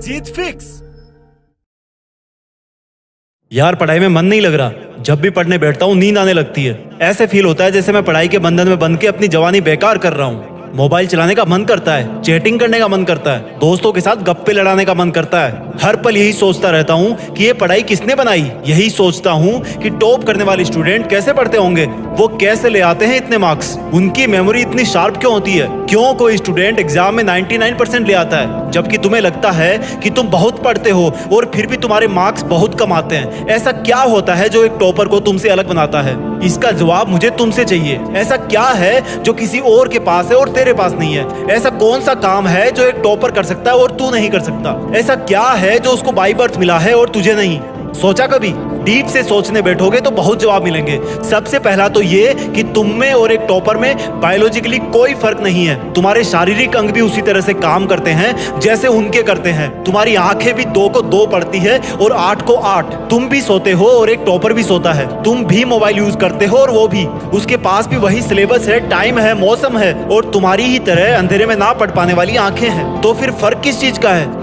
जीत fix. यार पढ़ाई में मन नहीं लग रहा। जब भी पढ़ने बैठता हूँ नींद आने लगती है। ऐसे फील होता है जैसे मैं पढ़ाई के बंधन में बंध के अपनी जवानी बेकार कर रहा हूँ। मोबाइल चलाने का मन करता है, चैटिंग करने का मन करता है, दोस्तों के साथ गप्पे लड़ाने का मन करता है। हर पल यही सोचता रहता हूँ कि ये पढ़ाई किसने बनाई। यही सोचता हूँ कि टॉप करने वाले स्टूडेंट कैसे पढ़ते होंगे, वो कैसे ले आते हैं इतने मार्क्स, उनकी मेमोरी इतनी शार्प क्यों होती है, क्यों कोई स्टूडेंट एग्जाम में 99% ले आता है जबकि तुम्हें लगता है कि तुम बहुत पढ़ते हो और फिर भी तुम्हारे मार्क्स बहुत कम आते हैं। ऐसा क्या होता है जो एक टॉपर को तुमसे अलग बनाता है? इसका जवाब मुझे तुमसे चाहिए। ऐसा क्या है जो किसी और के पास है और तेरे पास नहीं है? ऐसा कौन सा काम है जो एक टॉपर कर सकता है और तू नहीं कर सकता? ऐसा क्या है जो उसको बाय बर्थ मिला है और तुझे नहीं? सोचा कभी? डीप से सोचने बैठोगे तो बहुत जवाब मिलेंगे। सबसे पहला तो ये कि तुम में और एक टॉपर में बायोलॉजिकली कोई फर्क नहीं है। तुम्हारे शारीरिक अंग भी उसी तरह से काम करते हैं जैसे उनके करते हैं। तुम्हारी आंखें भी 2 को 2 पढ़ती है और 8 को 8। तुम भी सोते हो और एक टॉपर भी सोता है। तुम भी मोबाइल यूज करते हो और वो भी। उसके पास भी वही सिलेबस है, टाइम है, मौसम है और तुम्हारी ही तरह अंधेरे में ना पढ़ पाने वाली आंखें हैं। तो फिर फर्क किस चीज का है?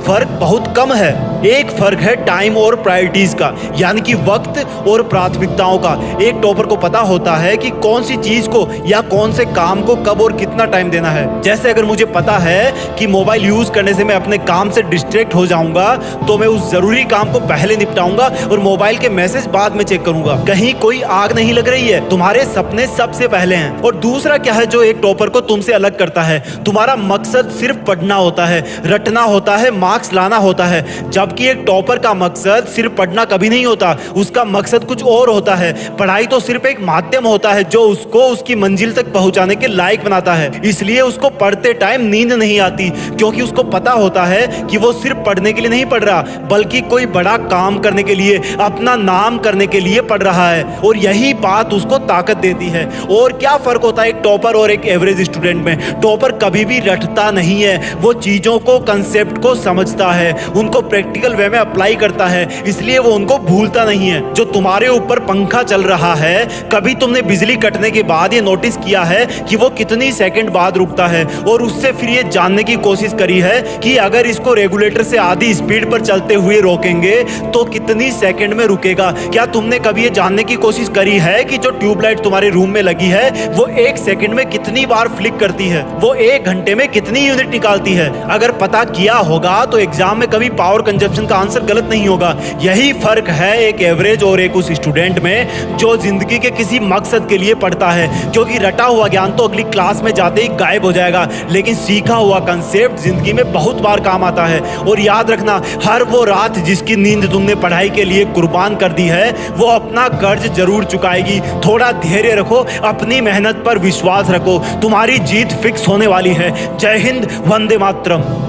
फर्क बहुत कम है। एक फर्क है टाइम और प्रायोरिटीज का, यानी कि वक्त और प्राथमिकताओं का। एक टॉपर को पता होता है कि कौन सी चीज को या कौन से काम को कब और कितना टाइम देना है। जैसे अगर मुझे पता है कि मोबाइल यूज करने से मैं अपने काम से डिस्ट्रैक्ट हो जाऊंगा तो मैं उस जरूरी काम को पहले निपटाऊंगा और मोबाइल के मैसेज बाद में चेक करूंगा। कहीं कोई आग नहीं लग रही है, तुम्हारे सपने सबसे पहले हैं। और दूसरा क्या है जो एक टॉपर को तुमसे अलग करता है? तुम्हारा मकसद सिर्फ पढ़ना होता है, रटना होता है, मार्क्स लाना होता है। जबकि एक टॉपर का मकसद सिर्फ पढ़ना कभी नहीं होता, उसका मकसद कुछ और होता है। पढ़ाई तो सिर्फ एक माध्यम होता है जो उसको उसकी मंजिल तक पहुंचाने के लायक बनाता है। इसलिए उसको पढ़ते टाइम नींद नहीं आती, क्योंकि उसको पता होता है कि वो सिर्फ पढ़ने के लिए नहीं पढ़ रहा बल्कि कोई बड़ा काम करने के लिए, अपना नाम करने के लिए पढ़ रहा है। और यही बात उसको ताकत देती है। और क्या फर्क होता है एक टॉपर और एक एवरेज स्टूडेंट में? टॉपर कभी भी रटता नहीं है, वो चीजों को, कंसेप्ट को समझता है, उनको प्रैक्टिकल वे में अप्लाई करता है, इसलिए वो उनको भूलता नहीं है। जो तुम्हारे ऊपर पंखा चल रहा है, कभी तुमने बिजली कटने के बाद ये नोटिस किया है कि वो कितनी सेकंड बाद रुकता है? और उससे फिर ये जानने की कोशिश करी है कि अगर इसको रेगुलेटर से आधी स्पीड पर चलते हुए रोकेंगे तो कितनी सेकंड में रुकेगा? क्या तुमने कभी ये जानने की कोशिश करी है कि जो ट्यूबलाइट तुम्हारे रूम में लगी है वो 1 सेकंड में कितनी बार फ्लिक करती है? वो 1 घंटे में कितनी यूनिट निकालती है? अगर पता किया होगा तो एग्जाम में कभी पावर कंजप्शन का आंसर गलत नहीं होगा। यही फर्क है एक एवरेज और एक उस स्टूडेंट में जो जिंदगी के किसी मकसद के लिए पढ़ता है। क्योंकि रटा हुआ ज्ञान तो अगली क्लास में जाते ही गायब हो जाएगा, लेकिन सीखा हुआ कंसेप्ट जिंदगी में बहुत बार काम आता है। और याद रखना, हर वो रात जिसकी नींद तुमने पढ़ाई के लिए कुर्बान कर दी है वो अपना कर्ज जरूर चुकाएगी। थोड़ा धैर्य रखो, अपनी मेहनत पर विश्वास रखो, तुम्हारी जीत फिक्स होने वाली है। जय हिंद, वंदे मातरम।